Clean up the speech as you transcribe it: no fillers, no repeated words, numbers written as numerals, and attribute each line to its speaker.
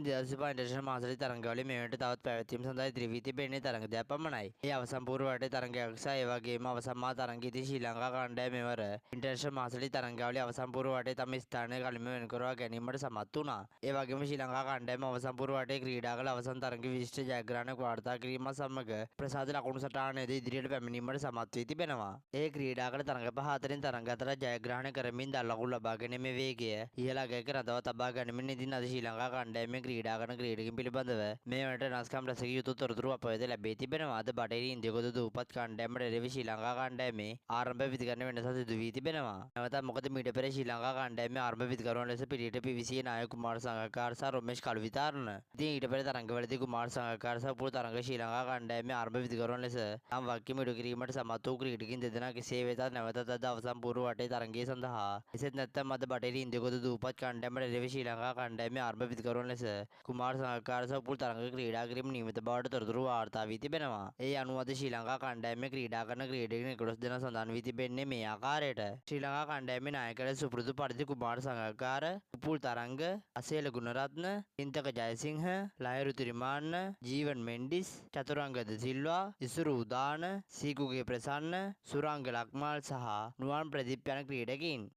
Speaker 1: 2025 international මාසලි තරඟවලින් මෙවැනිට තවත් පැවැත්වීම සඳහා ඉදිරි වී තිබෙන්නේ තරඟ දෙකක් පමණයි. ඒ අවසන් පූර්ව වටේ තරඟයක් සහ ඒ වගේම අවසන් මහා තරඟයේදී ශ්‍රී ලංකා කණ්ඩායම මෙවර ඉන්ටර්නැෂනල් මාසලි තරඟවලේ අවසන් පූර්ව වටේ තම ස්ථානය කලින්ම වෙන්කරවා ගැනීමට සමත් වුණා. ඒ වගේම ශ්‍රී ලංකා කණ්ඩායම අවසන් පූර්ව වටේ ක්‍රීඩා කළ අවසන් තරඟයේ විශිෂ්ට ජයග්‍රහණයක් වාර්තා කිරීමත් සමග ප්‍රසාද ලකුණු සටහනේදී ඉදිරියට පැමිණීමට සමත් වී තිබෙනවා. ඒ ක්‍රීඩා කළ තරඟ පහ අතරින් තරඟ හතරක් ජයග්‍රහණය කරමින් දල් ලකුණු ලබා ගැනීමේ වේගය ඉහළ අගයක රඳවා තබා ගනිමින් ඉදින් අද ශ්‍රී ලංකා කණ්ඩායමේ ක්‍රීඩා කරන ක්‍රීඩකින් පිළිබඳව මේ වනට වෙනස්කම් රැසක යුතු තොරතුරු අප වෙත ලැබී තිබෙනවා. අද බටහිර ඉන්දියාව දූපත් කණ්ඩායමට එරෙහි ශ්‍රී ලංකා කණ්ඩායමේ ආරම්භ විධිකරණ වෙනසක් සිදු වී තිබෙනවා. නැවතත් මොකද මීට පෙර ශ්‍රී ලංකා කණ්ඩායමේ ආරම්භ විධිකරුවන් ලෙස පිළිහිට පිවිසියේ නායක කුමාර සංගක්කාර සහ රොමේෂ් කල්විතාරණ. ඉතින් ඊට පෙර තරඟවලදී කුමාර සංගක්කාර සහ උපුල් තරඟ ශ්‍රී ලංකා කණ්ඩායමේ ආරම්භ විධිකරුවන් ලෙස නම් වගකීම ඉටු කිරීමට සමත් වූ ක්‍රීඩකින් දෙදෙනා කෙසේ වෙතත් නැවතත් අද අවසන් පූර්ව වටේ තරඟය සඳහා එසේත් නැත්නම් අද බටහිර ඉන්දියාව දූපත් කණ්ඩායමට එරෙහි ශ්‍රී ලංකා කණ්ඩායමේ ආරම්භ විධිකරුවන් ලෙස කුමාර සංගක්කාර සහ උපුල් තරඟ ක්‍රීඩා කිරීම නියමිත බවට තොරතුරු වාර්තා වී තිබෙනවා. ඒ අනුව අද ශ්‍රී ලංකා කණ්ඩායමේ ක්‍රීඩා කරන ක්‍රීඩකින් 11 දෙනා සඳහන් වී තිබෙන්නේ මේ ආකාරයට. ශ්‍රී ලංකා කණ්ඩායමේ නායක ලෙස සුපුරුදු පරිදි කුමාර සංගක්කාර, උපුල් තරංග, අසේල ගුණරත්න, තින්තක ජයසිංහ, ලහිරු තිරිමාන්න, ජීවන් මෙන්ඩිස්, චතුරංග ද සිල්වා, ඉසුරු උදාන, සීකුගේ ප්‍රසන්න, සුරංග ලක්මාල් සහ නුවන් ප්‍රදීප් යන ක්‍රීඩකින්